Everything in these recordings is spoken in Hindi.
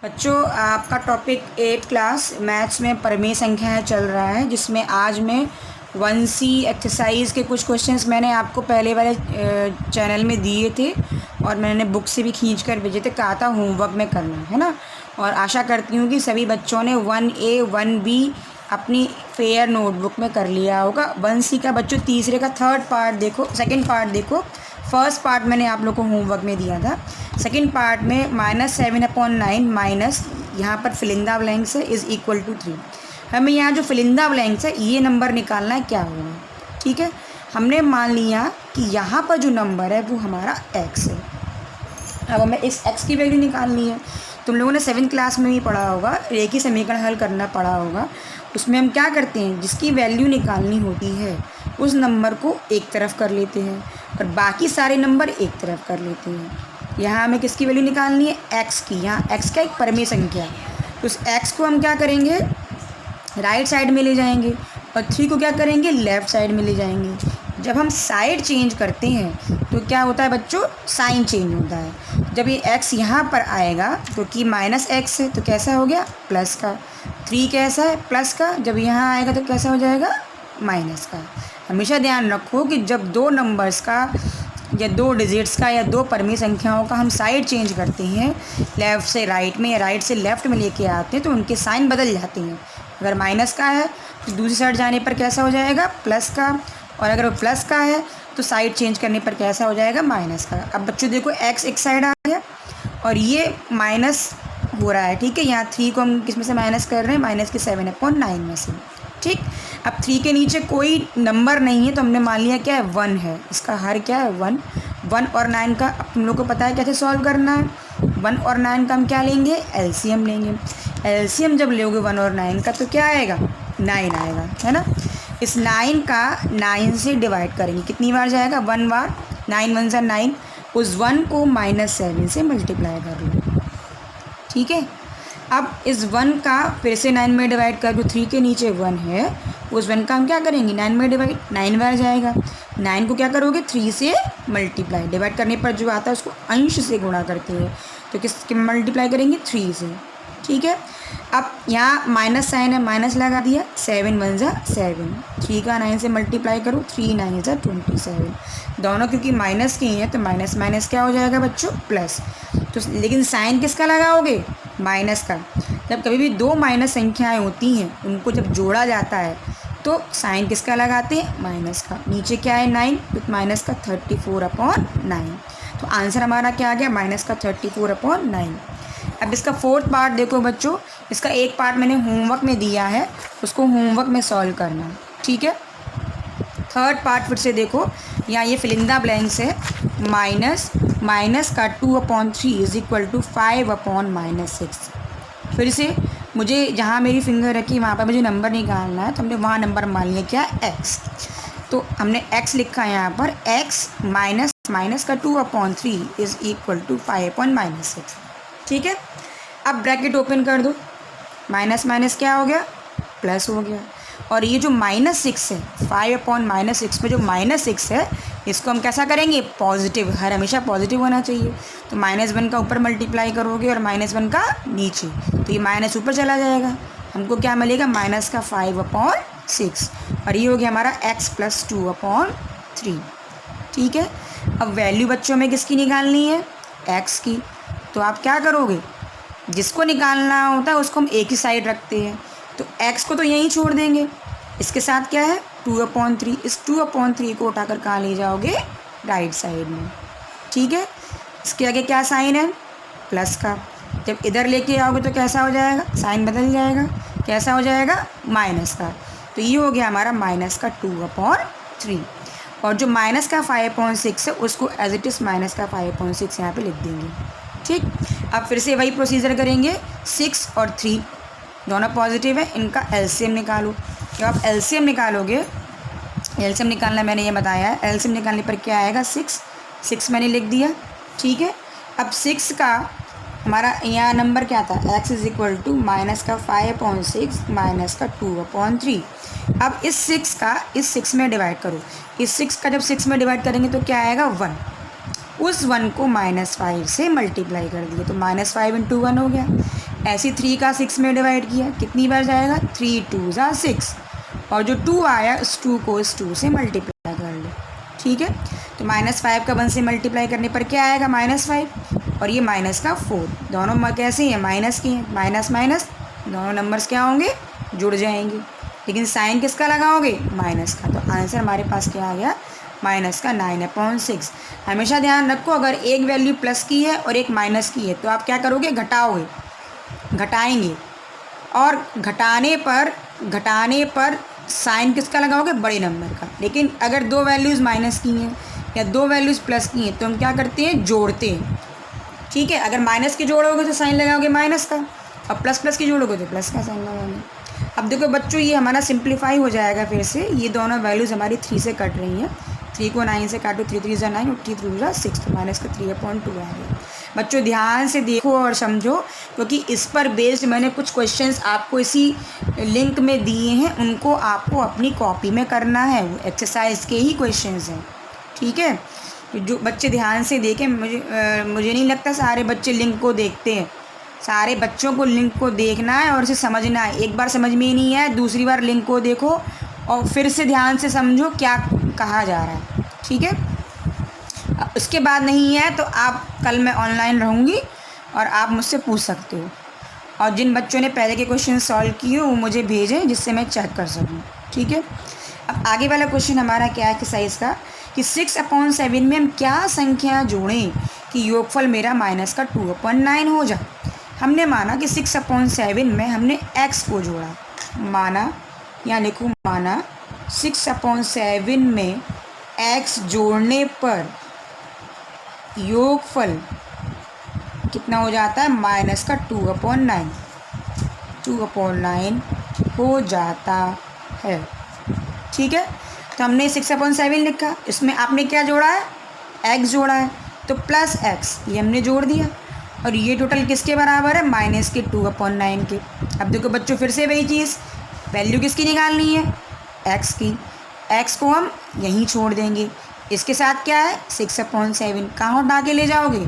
बच्चों, आपका टॉपिक 8 क्लास मैथ्स में परिमेय संख्याएं चल रहा है, जिसमें आज मैं 1C एक्सरसाइज के कुछ क्वेश्चंस मैंने आपको पहले वाले चैनल में दिए थे और मैंने बुक से भी खींच कर भेजे थे। कहा था होमवर्क में करना है ना। और आशा करती हूँ कि सभी बच्चों ने 1A 1B अपनी फेयर नोटबुक में कर लिया होगा। 1C का बच्चों तीसरे का थर्ड पार्ट देखो, सेकेंड पार्ट देखो। फर्स्ट पार्ट मैंने आप लोग को होमवर्क में दिया था। सेकेंड पार्ट में -7/9 माइनस यहाँ पर फिलिंदा ब्लैंक्स है इज़ इक्वल टू 3। हमें यहाँ जो फिलिंदा ब्लैंक्स है ये नंबर निकालना है, क्या होगा। ठीक है, हमने मान लिया कि यहाँ पर जो नंबर है वो हमारा x है। अब हमें इस x की वैल्यू निकालनी है। तुम लोगों ने 7th क्लास में भी पढ़ा होगा, रेखीय समीकरण हल करना पढ़ा होगा। उसमें हम क्या करते हैं, जिसकी वैल्यू निकालनी होती है उस नंबर को एक तरफ कर लेते हैं और बाकी सारे नंबर एक तरफ कर लेते हैं। यहाँ हमें किसकी वैल्यू निकालनी है, x की। यहाँ x का एक परिमेय संख्या है, तो उस x को हम क्या करेंगे, राइट साइड में ले जाएंगे और 3 को क्या करेंगे, लेफ़्ट साइड में ले जाएंगे। जब हम साइड चेंज करते हैं तो क्या होता है बच्चों, साइन चेंज होता है। जब ये x यहाँ पर आएगा तो कि -x है तो कैसा हो गया, प्लस का। 3 कैसा है, प्लस का। जब यहाँ आएगा तो कैसा हो जाएगा, माइनस का। हमेशा ध्यान रखो कि जब दो नंबर्स का या दो डिजिट्स का या दो परिमेय संख्याओं का हम साइड चेंज करते हैं, लेफ़्ट से राइट में या राइट से लेफ़्ट में लेके आते हैं, तो उनके साइन बदल जाते हैं। अगर माइनस का है तो दूसरी साइड जाने पर कैसा हो जाएगा, प्लस का। और अगर वो प्लस का है तो साइड चेंज करने पर कैसा हो जाएगा, माइनस का। अब बच्चों देखो, x एक साइड आ गया और ये माइनस हो रहा है। ठीक है, यहाँ 3 को हम किस में से माइनस कर रहे हैं, माइनस के 7/9 में से। ठीक, अब 3 के नीचे कोई नंबर नहीं है तो हमने मान लिया क्या है, 1 है। इसका हर क्या है, 1। 1 और 9 का अब तुम लोग को पता है कैसे सॉल्व करना है। 1 और 9 का हम क्या लेंगे, एलसीएम लेंगे। एलसीएम जब लोगे 1 और 9 का तो क्या आएगा, 9 आएगा, है ना। इस 9 का 9 से डिवाइड करेंगे, कितनी बार जाएगा, 1 बार। 9 1 से 9, उस 1 को -7 से मल्टीप्लाई कर लो। ठीक है, अब इस 1 का फिर से 9 में डिवाइड कर दो। 3 के नीचे 1 है, उस 1 का हम क्या करेंगे, 9 में डिवाइड, 9 बार जाएगा। 9 को क्या करोगे, 3 से मल्टीप्लाई। डिवाइड करने पर जो आता है उसको अंश से गुणा करते हैं, तो किसके मल्टीप्लाई करेंगे, 3 से। ठीक है, अब यहाँ माइनस साइन है, माइनस लगा दिया। 7 1 जा 7, 3 का 9 से मल्टीप्लाई करो, 3 9 जा 27। दोनों क्योंकि माइनस के हैं तो माइनस माइनस क्या हो जाएगा बच्चों, प्लस। तो लेकिन साइन किसका लगाओगे, माइनस का। जब कभी भी दो माइनस संख्याएं होती हैं उनको जब जोड़ा जाता है तो साइन किसका लगाते हैं, माइनस का। नीचे क्या है, 9, तो माइनस का 34/9। तो आंसर हमारा क्या आ गया, माइनस का 34/9। अब इसका फोर्थ पार्ट देखो बच्चों, इसका एक पार्ट मैंने होमवर्क में दिया है, उसको होमवर्क में सॉल्व करना। ठीक है, थर्ड पार्ट फिर से देखो, यहाँ ये फिलिंदा ब्लैंक्स है। माइनस का 2/3 इज इक्वल टू 5/-6। फिर से मुझे जहाँ मेरी फिंगर रखी वहाँ पर मुझे नंबर निकालना है, तो हमने वहाँ नंबर मान लिया क्या, x। तो हमने x लिखा है यहाँ पर, x माइनस का 2/3 इज इक्वल टू 5/-6। ठीक है, अब ब्रैकेट ओपन कर दो। माइनस माइनस क्या हो गया, प्लस हो गया। और ये जो -6 है, 5/-6 में जो -6 है, इसको हम कैसा करेंगे, पॉजिटिव। हर हमेशा पॉजिटिव होना चाहिए। तो -1 का ऊपर मल्टीप्लाई करोगे और -1 का नीचे, तो ये माइनस ऊपर चला जाएगा। हमको क्या मिलेगा, माइनस का 5/6। और ये हो गया हमारा x + 2/3। ठीक है, अब वैल्यू बच्चों में किसकी निकालनी है, x की। तो आप क्या करोगे, जिसको निकालना होता है उसको हम एक ही साइड रखते हैं, तो x को तो यहीं छोड़ देंगे। इसके साथ क्या है, 2/3। इस 2/3 को उठाकर कहाँ ले जाओगे, राइट साइड में। ठीक है, इसके आगे क्या साइन है, प्लस का। जब इधर लेके आओगे तो कैसा हो जाएगा, साइन बदल जाएगा, कैसा हो जाएगा, माइनस का। तो ये हो गया हमारा माइनस का 2/3। और जो माइनस का 5/6 है उसको एज इट इज़ माइनस का 5/6 यहाँ पे लिख देंगे। ठीक, अब फिर से वही प्रोसीजर करेंगे। 6 और 3 दोनों पॉजिटिव है, इनका एलसीएम निकालो। जब आप एलसीएम निकालोगे, एलसीएम निकालना मैंने ये बताया है, एलसीएम निकालने पर क्या आएगा, 6 मैंने लिख दिया। ठीक है, अब 6 का हमारा यहाँ नंबर क्या था, x is equal to minus का 5/6 माइनस का 2/3। अब इस 6 का इस 6 में डिवाइड करो। इस 6 का जब 6 में डिवाइड करेंगे तो क्या आएगा, 1। उस 1 को -5 से मल्टीप्लाई कर दिए तो -5 × 1 हो गया। ऐसे 3 का 6 में डिवाइड किया, कितनी बार जाएगा, 3 2 ज़ा 6, और जो 2 आया उस 2 को इस 2 से मल्टीप्लाई कर लो। ठीक है, तो -5 का 1 से मल्टीप्लाई करने पर क्या आएगा, -5, और ये माइनस का 4, दोनों कैसे हैं, माइनस के हैं, माइनस माइनस दोनों नंबर्स क्या होंगे, जुड़ जाएंगे, लेकिन साइन किसका लगाओगे, माइनस का। तो आंसर हमारे पास क्या आ गया, माइनस का 9/6। हमेशा ध्यान रखो, अगर एक वैल्यू प्लस की है और एक माइनस की है तो आप क्या करोगे, घटाओगे, घटाएंगे, और घटाने पर साइन किसका लगाओगे, बड़े नंबर का। लेकिन अगर दो वैल्यूज़ माइनस की हैं या दो वैल्यूज़ प्लस की हैं तो हम क्या करते हैं, जोड़ते हैं। ठीक है, अगर माइनस की जोड़ोगे तो साइन लगाओगे माइनस का, और प्लस प्लस की जोड़ोगे तो प्लस का साइन लगाओगे। अब देखो बच्चों, ये हमारा सिंप्लीफाई हो जाएगा फिर से, ये दोनों वैल्यूज़ हमारी 3 से कट रही हैं, 3 को 9 से काटो, 3 3 ज़ा 9 और 3 3 ज़ा 6, तो माइनस का 3/2 आ गया। बच्चों ध्यान से देखो और समझो, क्योंकि इस पर बेस्ड मैंने कुछ क्वेश्चंस आपको इसी लिंक में दिए हैं, उनको आपको अपनी कॉपी में करना है, वो एक्सरसाइज के ही क्वेश्चंस हैं। ठीक है, जो बच्चे ध्यान से देखें, मुझे नहीं लगता सारे बच्चे लिंक को देखते हैं। सारे बच्चों को लिंक को देखना है और इसे समझना है। एक बार समझ में नहीं आया, दूसरी बार लिंक को देखो और फिर से ध्यान से समझो क्या कहा जा रहा है। ठीक है, उसके बाद नहीं है तो आप, कल मैं ऑनलाइन रहूँगी और आप मुझसे पूछ सकते हो, और जिन बच्चों ने पहले के क्वेश्चन सॉल्व किए वो मुझे भेजें जिससे मैं चेक कर सकूँ। ठीक है, अब आगे वाला क्वेश्चन हमारा क्या है एक्सरसाइज का, कि 6/7 में हम क्या संख्या जोड़ें कि योगफल मेरा माइनस का 2/9 हो जाए। हमने माना कि 6/7 में हमने x को जोड़ा, माना, या लिखो माना 6/7 में x जोड़ने पर योगफल कितना हो जाता है, माइनस का 2/9 हो जाता है। ठीक है, तो हमने 6/7 लिखा, इसमें आपने क्या जोड़ा है, x जोड़ा है, तो प्लस x ये हमने जोड़ दिया, और ये टोटल किसके बराबर है, माइनस के 2/9 के। अब देखो बच्चों, फिर से वही चीज़, वैल्यू किसकी निकालनी है, x की, x को हम यहीं छोड़ देंगे, इसके साथ क्या है 6/7, कहाँ उठा के ले जाओगे,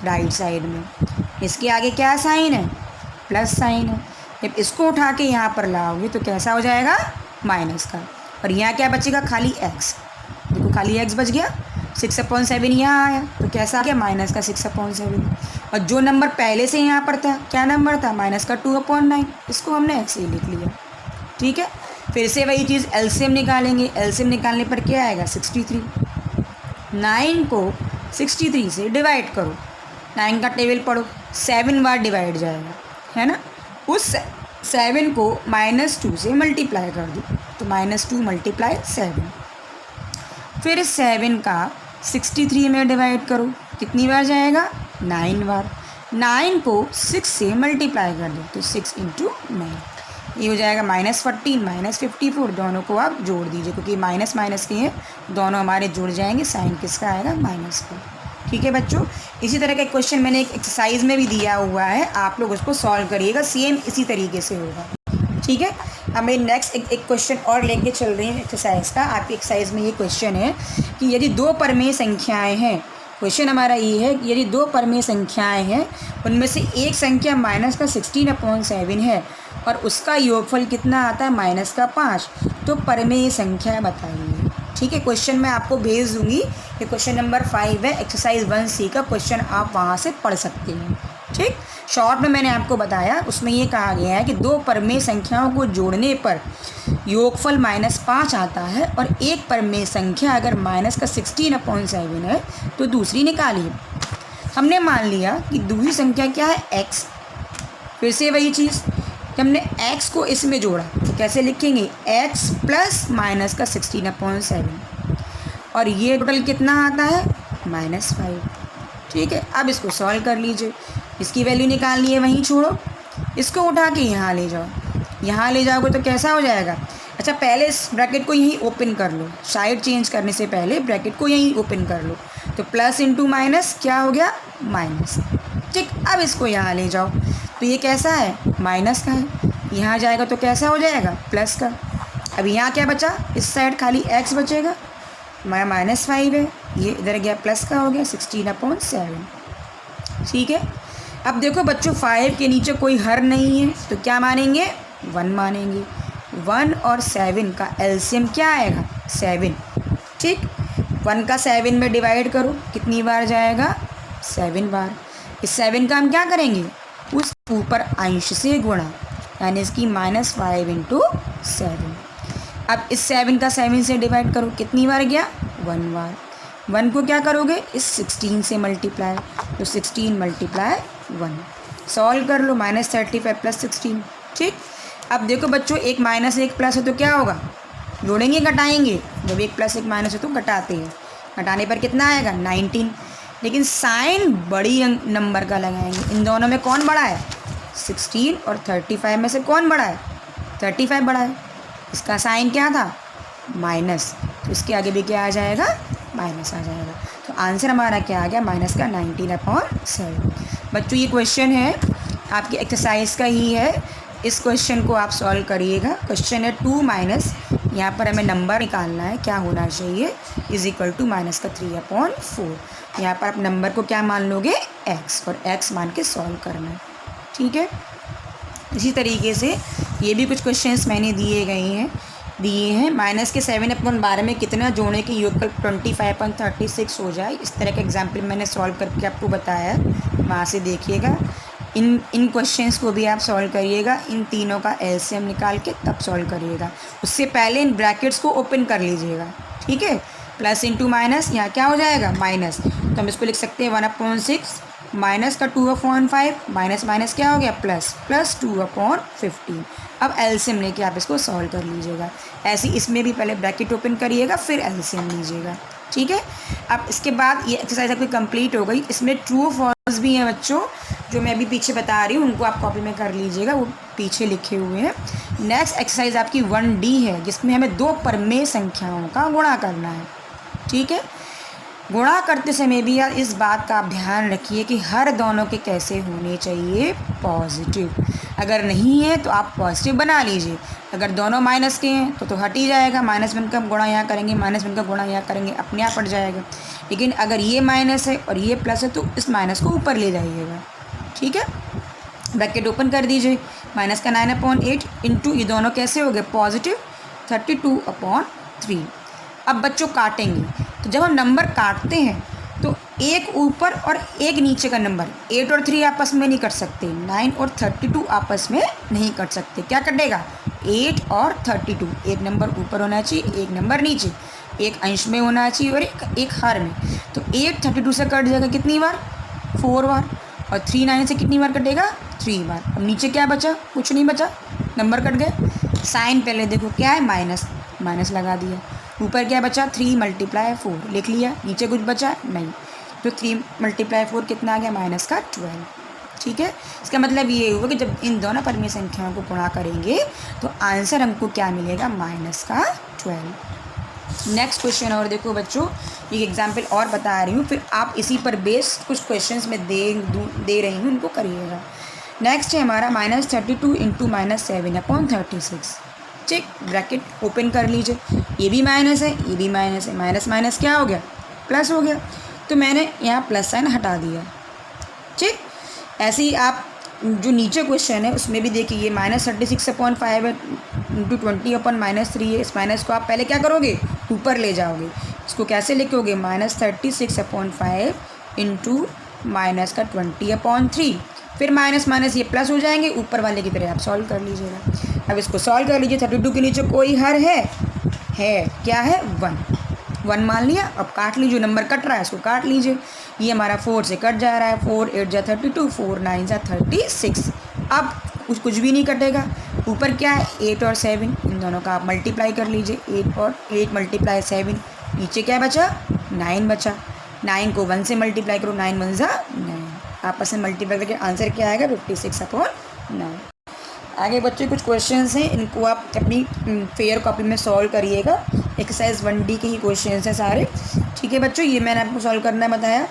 राइट साइड में, इसके आगे क्या साइन है, प्लस साइन है, जब इसको उठा के यहाँ पर लाओगे तो कैसा हो जाएगा, माइनस का, और यहाँ क्या बचेगा, खाली x, देखो खाली x बच गया, 6/7 यहाँ आया तो कैसा आ गया, माइनस का 6/7, और जो नंबर पहले से यहाँ पर था क्या नंबर था, माइनस का 2/9, इसको हमने x ही लिख लिया। ठीक है, फिर से वही चीज़, एलसीएम निकालेंगे, एलसीएम निकालने पर क्या आएगा, 63, 9 को 63 से डिवाइड करो, 9 का टेबल पढ़ो, 7 बार डिवाइड जाएगा, है ना, उस 7 को -2 से मल्टीप्लाई कर दो, तो -2 × 7, फिर 7 का 63 में डिवाइड करो, कितनी बार जाएगा, 9 बार, 9 को 6 से मल्टीप्लाई कर दो, तो 6 × 9, ये हो जाएगा -14 -54, दोनों को आप जोड़ दीजिए, क्योंकि माइनस माइनस के हैं, दोनों हमारे जुड़ जाएंगे, साइन किसका आएगा, माइनस का। ठीक है बच्चों, इसी तरह का क्वेश्चन मैंने एक एक्सरसाइज में भी दिया हुआ है, आप लोग उसको सॉल्व करिएगा, सेम इसी तरीके से होगा। ठीक है, अब मैं नेक्स्ट एक क्वेश्चन और लेके चल रही हूँ एक्सरसाइज का। आपकी एक्सरसाइज में ये क्वेश्चन है कि यदि दो परमेय संख्याएँ हैं, क्वेश्चन हमारा ये है कि यदि दो परमेय संख्याएँ हैं, उनमें से एक संख्या माइनस का 16/7 है और उसका योगफल कितना आता है, माइनस का 5, तो परमेय संख्या बताइए। ठीक है, क्वेश्चन मैं आपको भेज दूंगी, ये क्वेश्चन नंबर 5 है, एक्सरसाइज 1C का क्वेश्चन, आप वहाँ से पढ़ सकते हैं। ठीक, शॉर्ट में मैंने आपको बताया, उसमें ये कहा गया है कि दो परमेय संख्याओं को जोड़ने पर योगफल -5 आता है, और एक परमेय संख्या अगर माइनस का 16/7 है तो दूसरी निकालिए। हमने मान लिया कि दूसरी संख्या क्या है, x, फिर से वही चीज़, कि हमने x को इसमें जोड़ा तो कैसे लिखेंगे, x प्लस माइनस का 16/7, और ये टोटल कितना आता है, -5। ठीक है, अब इसको सॉल्व कर लीजिए, इसकी वैल्यू निकालनी है, वहीं छोड़ो, इसको उठा के यहाँ ले जाओ, यहाँ ले जाओगे तो कैसा हो जाएगा, अच्छा पहले इस ब्रैकेट को यहीं ओपन कर लो, साइड चेंज करने से पहले ब्रैकेट को यहीं ओपन कर लो, तो प्लस इंटू माइनस क्या हो गया, माइनस। ठीक, अब इसको यहाँ ले जाओ तो ये कैसा है, माइनस का है, यहाँ जाएगा तो कैसा हो जाएगा, प्लस का। अब यहाँ क्या बचा, इस साइड खाली x बचेगा, -5 है, ये इधर गया प्लस का हो गया 16/7। ठीक है, अब देखो बच्चों 5 के नीचे कोई हर नहीं है तो क्या मानेंगे, 1 मानेंगे। 1 और 7 का एलसीएम क्या आएगा, 7। ठीक, 1 का 7 में डिवाइड करो, कितनी बार जाएगा, 7 बार। इस 7 का हम क्या करेंगे, उस ऊपर अंश से गुणा, यानी इसकी -5 इंटू 7। अब इस 7 का 7 से डिवाइड करो, कितनी बार गया, 1 बार। 1 को क्या करोगे, इस 16 से मल्टीप्लाई, तो 16 × 1। सॉल्व कर लो, -35 + 16। ठीक, अब देखो बच्चों एक माइनस एक प्लस है तो क्या होगा, जोड़ेंगे घटाएंगे, जब एक प्लस एक माइनस है तो घटाते हैं, घटाने पर कितना आएगा, 19। लेकिन साइन बड़ी नंबर का लगाएंगे, इन दोनों में कौन बड़ा है, 16 और 35 में से कौन बड़ा है, 35 बड़ा है। इसका साइन क्या था, माइनस, तो इसके आगे भी क्या आ जाएगा, माइनस आ जाएगा। तो आंसर हमारा क्या आ गया, माइनस का 19/7। बच्चों ये क्वेश्चन है आपकी एक्सरसाइज का ही है, इस क्वेश्चन को आप सॉल्व करिएगा। क्वेश्चन है 2 माइनस, यहाँ पर हमें नंबर निकालना है, क्या होना चाहिए, = -3/4। यहाँ पर आप नंबर को क्या मान लोगे, x, और x मान के सॉल्व करना है। ठीक है, इसी तरीके से ये भी कुछ क्वेश्चंस मैंने दिए हैं। -7/12 में कितना जोड़ने के योगफल 25/36 हो जाए, इस तरह का एग्जाम्पल मैंने सॉल्व करके आपको बताया है, वहाँ से देखिएगा। इन क्वेश्चंस को भी आप सॉल्व करिएगा, इन तीनों का एलसीएम निकाल के तब सॉल्व करिएगा। उससे पहले इन ब्रैकेट्स को ओपन कर लीजिएगा। ठीक है, प्लस इंटू माइनस, यहाँ क्या हो जाएगा, माइनस, तो हम इसको लिख सकते हैं 1/6 माइनस का 2/5, माइनस माइनस क्या हो गया, प्लस, प्लस 2/15। अब एलसीएम लेके आप इसको सॉल्व कर लीजिएगा। ऐसे इसमें भी पहले ब्रैकेट ओपन करिएगा, फिर एलसीएम लीजिएगा। ठीक है, अब इसके बाद ये एक्सरसाइज आपकी कंप्लीट हो गई। इसमें ट्रू फॉल्स भी हैं बच्चों, जो मैं अभी पीछे बता रही हूँ, उनको आप कॉपी में कर लीजिएगा, वो पीछे लिखे हुए हैं। नेक्स्ट एक्सरसाइज आपकी 1D है, जिसमें हमें 2 परमेय संख्याओं का गुणा करना है। ठीक है, गुणा करते समय भी यार इस बात का आप ध्यान रखिए कि हर दोनों के कैसे होने चाहिए, पॉजिटिव। अगर नहीं है तो आप पॉजिटिव बना लीजिए, अगर दोनों माइनस के हैं तो हट ही जाएगा, -1 का गुणा यहाँ करेंगे, -1 का गुणा यहाँ करेंगे, अपने आप हट जाएगा। लेकिन अगर ये माइनस है और ये प्लस है तो इस माइनस को ऊपर ले जाइएगा। ठीक है, ब्रैकेट ओपन कर दीजिए, माइनस का 9/8 इंटू ये दोनों कैसे हो गए, पॉजिटिव 32/3। अब बच्चों काटेंगे, तो जब हम नंबर काटते हैं तो एक ऊपर और एक नीचे का नंबर, 8 और 3 आपस में नहीं कट सकते, 9 और 32 आपस में नहीं कट सकते। क्या कटेगा, 8 और 32, एक नंबर ऊपर होना चाहिए, एक नंबर नीचे, एक अंश में होना चाहिए और एक हर में। तो 8 32 से कट जाएगा कितनी बार, 4 बार, और 3 9 से कितनी बार कटेगा, 3 बार। अब नीचे क्या बचा, कुछ नहीं बचा, नंबर कट गए। साइन पहले देखो क्या है, माइनस, माइनस लगा दिया। ऊपर क्या बचा, 3 × 4 लिख लिया, नीचे कुछ बचा नहीं, तो 3 × 4 कितना आ गया, -12। ठीक है, इसका मतलब ये हुआ कि जब इन दोनों परमेय संख्याओं को गुणा करेंगे तो आंसर हमको क्या मिलेगा, -12। नेक्स्ट क्वेश्चन और देखो बच्चों, एक एग्जाम्पल और बता रही हूँ, फिर आप इसी पर बेस्ड कुछ क्वेश्चंस में दे रही हूँ, उनको करिएगा। नेक्स्ट है हमारा -32 इंटू -7/36। ठीक, ब्रैकेट ओपन कर लीजिए, ये भी माइनस है, ये भी माइनस है, माइनस माइनस क्या हो गया, प्लस हो गया, तो मैंने यहाँ प्लस साइन हटा दिया। ठीक, ऐसे ही आप जो नीचे क्वेश्चन है उसमें भी देखिए, ये -36/5 है इंटू 20/-3 है। इस माइनस को आप पहले क्या करोगे, ऊपर ले जाओगे, इसको कैसे लिखोगे, -36/5 इंटू -20/3, फिर माइनस माइनस ये प्लस हो जाएंगे, ऊपर वाले की तरह आप सॉल्व कर लीजिएगा। अब इसको सॉल्व कर लीजिए, 32 के नीचे कोई हर है, क्या है, 1 मान लिया। अब काट लीजिए, नंबर कट रहा है इसको काट लीजिए, ये हमारा 4 से कट जा रहा है, 4 8 जा 32, 4 9 जा 36। अब कुछ भी नहीं कटेगा, ऊपर क्या है, 8 और 7, इन दोनों का आप मल्टीप्लाई कर लीजिए, 8 और 8 × 7, नीचे क्या बचा, 9 बचा, 9 को 1 से मल्टीप्लाई करो, 9 1 जा 9, आपस में मल्टीप्लाई करके आंसर क्या आएगा, 56/9। आगे बच्चे कुछ क्वेश्चंस हैं, इनको आप अपनी फेयर कॉपी में सॉल्व करिएगा। एक्सरसाइज 1D के ही क्वेश्चंस हैं सारे। ठीक है बच्चों, ये मैंने आपको सॉल्व करना बताया।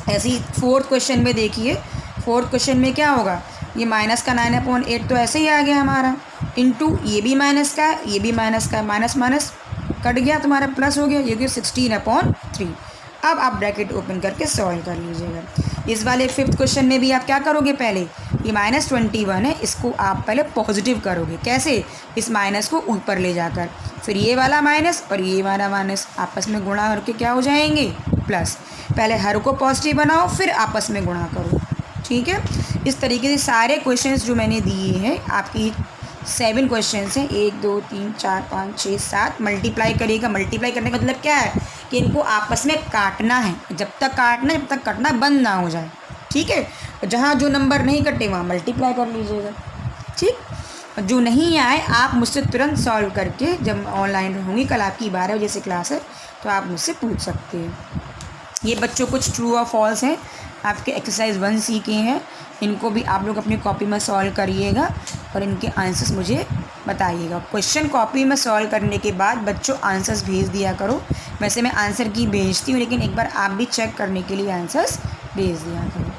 ऐसे ही 4th क्वेश्चन में देखिए, 4th क्वेश्चन में क्या होगा, ये माइनस का 9/8 तो ऐसे ही आ गया हमारा, इंटू ये भी माइनस का है, ये भी माइनस का है, माइनस माइनस कट गया, तुम्हारा प्लस हो गया, ये 16/3। अब आप ब्रैकेट ओपन करके सॉल्व कर लीजिएगा। इस वाले 5th क्वेश्चन में भी आप क्या करोगे, पहले ये -21 है, इसको आप पहले पॉजिटिव करोगे। कैसे, इस माइनस को ऊपर ले जाकर, फिर ये वाला माइनस और ये वाला माइनस आपस में गुणा करके क्या हो जाएंगे, प्लस। पहले हर को पॉजिटिव बनाओ फिर आपस में गुणा करो, ठीक है। इस तरीके से सारे क्वेश्चंस जो मैंने दिए हैं, आपकी 7 क्वेश्चंस हैं, 1 2 3 4 5 6 7, मल्टीप्लाई करिएगा। मल्टीप्लाई करने का मतलब क्या है कि इनको आपस में काटना है, जब तक काटना, जब तक कटना बंद ना हो जाए, ठीक है। जहाँ जो नंबर नहीं कटे वहाँ मल्टीप्लाई कर लीजिएगा, ठीक। जो नहीं आए आप मुझसे तुरंत सॉल्व करके, जब ऑनलाइन रहूँगी कल आपकी 12 बजे से क्लास है, तो आप मुझसे पूछ सकते हैं। ये बच्चों कुछ ट्रू और फॉल्स हैं, आपके एक्सरसाइज 1C के हैं, इनको भी आप लोग अपनी कॉपी में सॉल्व करिएगा और इनके आंसर्स मुझे बताइएगा। क्वेश्चन कॉपी में सॉल्व करने के बाद बच्चों आंसर्स भेज दिया करो। वैसे मैं आंसर की भेजती हूँ, लेकिन एक बार आप भी चेक करने के लिए आंसर्स भेज दिया करो।